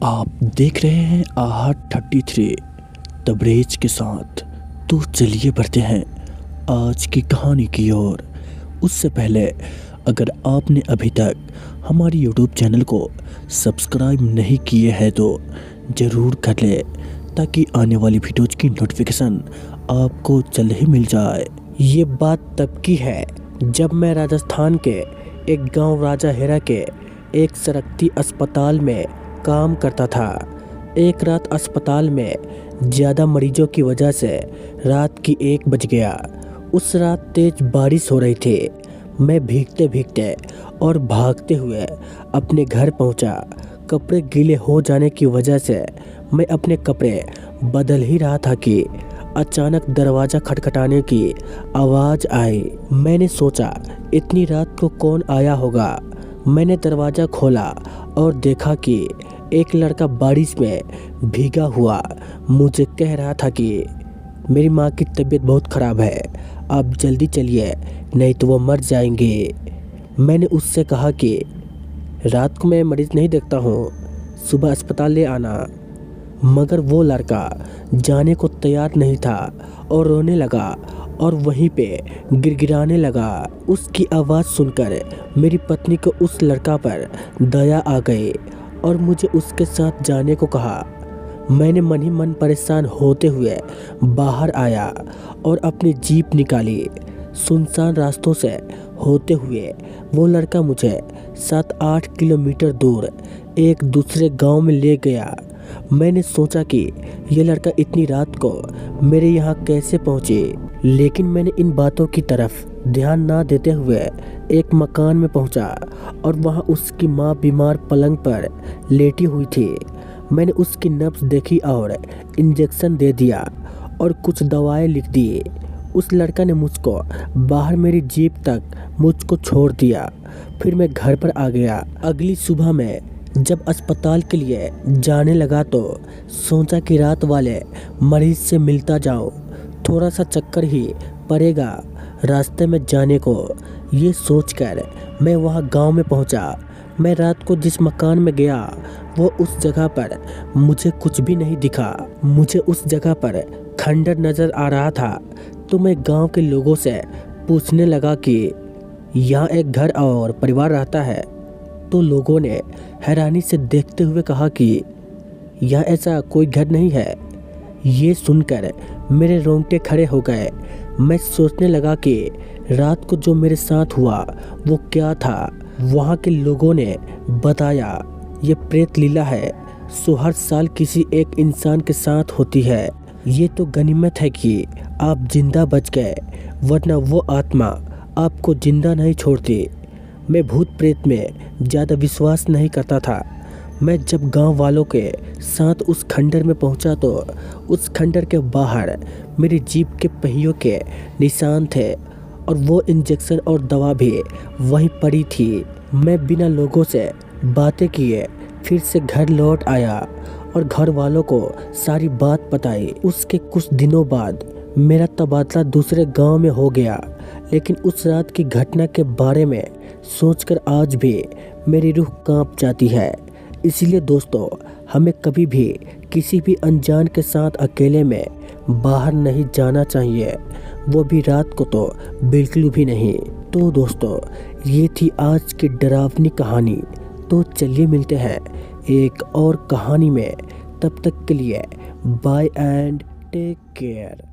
आप देख रहे हैं AHA33 तबरेज के साथ। तो चलिए बढ़ते हैं आज की कहानी की ओर। उससे पहले अगर आपने अभी तक हमारी YouTube चैनल को सब्सक्राइब नहीं किए हैं तो ज़रूर कर ले, ताकि आने वाली वीडियोज़ की नोटिफिकेशन आपको जल्द ही मिल जाए। ये बात तब की है जब मैं राजस्थान के एक गांव राजा हेरा के एक सरकती अस्पताल में काम करता था। एक रात अस्पताल में ज़्यादा मरीजों की वजह से रात की 1 बज गया। उस रात तेज बारिश हो रही थी। मैं भीगते भीगते और भागते हुए अपने घर पहुंचा। कपड़े गीले हो जाने की वजह से मैं अपने कपड़े बदल ही रहा था कि अचानक दरवाज़ा खटखटाने की आवाज़ आई। मैंने सोचा इतनी रात को कौन आया होगा। मैंने दरवाज़ा खोला और देखा कि एक लड़का बारिश में भीगा हुआ मुझे कह रहा था कि मेरी माँ की तबीयत बहुत ख़राब है, आप जल्दी चलिए नहीं तो वो मर जाएंगे। मैंने उससे कहा कि रात को मैं मरीज़ नहीं देखता हूँ, सुबह अस्पताल ले आना। मगर वो लड़का जाने को तैयार नहीं था और रोने लगा और वहीं पे गिड़गिड़ाने लगा। उसकी आवाज़ सुनकर मेरी पत्नी को उस लड़का पर दया आ गई और मुझे उसके साथ जाने को कहा। मैंने मन ही मन परेशान होते हुए बाहर आया और अपनी जीप निकाली। सुनसान रास्तों से होते हुए वो लड़का मुझे 7-8 किलोमीटर दूर एक दूसरे गांव में ले गया। मैंने सोचा कि ये लड़का इतनी रात को मेरे यहाँ कैसे पहुँचे, लेकिन मैंने इन बातों की तरफ ध्यान ना देते हुए एक मकान में पहुँचा और वहाँ उसकी माँ बीमार पलंग पर लेटी हुई थी। मैंने उसकी नब्ज देखी और इंजेक्शन दे दिया और कुछ दवाएं लिख दी। उस लड़का ने मुझको बाहर मेरी जीप तक मुझको छोड़ दिया। फिर मैं घर पर आ गया। अगली सुबह में जब अस्पताल के लिए जाने लगा तो सोचा कि रात वाले मरीज से मिलता जाऊं, थोड़ा सा चक्कर ही पड़ेगा रास्ते में जाने को। ये सोचकर मैं वहां गांव में पहुंचा। मैं रात को जिस मकान में गया वो उस जगह पर मुझे कुछ भी नहीं दिखा। मुझे उस जगह पर खंडर नज़र आ रहा था। तो मैं गांव के लोगों से पूछने लगा कि यहाँ एक घर और परिवार रहता है। तो लोगों ने हैरानी से देखते हुए कहा कि यहाँ ऐसा कोई घर नहीं है। ये सुनकर मेरे रोंगटे खड़े हो गए। मैं सोचने लगा कि रात को जो मेरे साथ हुआ वो क्या था। वहाँ के लोगों ने बताया ये प्रेत लीला है, सो हर साल किसी एक इंसान के साथ होती है। ये तो गनीमत है कि आप जिंदा बच गए, वरना वो आत्मा आपको जिंदा नहीं छोड़ती। मैं भूत प्रेत में ज़्यादा विश्वास नहीं करता था। मैं जब गांव वालों के साथ उस खंडर में पहुंचा तो उस खंडर के बाहर मेरी जीप के पहियों के निशान थे और वो इंजेक्शन और दवा भी वहीं पड़ी थी। मैं बिना लोगों से बातें किए फिर से घर लौट आया और घर वालों को सारी बात बताई। उसके कुछ दिनों बाद मेरा तबादला दूसरे गांव में हो गया, लेकिन उस रात की घटना के बारे में सोचकर आज भी मेरी रूह कांप जाती है। इसलिए दोस्तों, हमें कभी भी किसी भी अनजान के साथ अकेले में बाहर नहीं जाना चाहिए, वो भी रात को तो बिल्कुल भी नहीं। तो दोस्तों, ये थी आज की डरावनी कहानी। तो चलिए मिलते हैं एक और कहानी में। तब तक के लिए बाय एंड टेक केयर।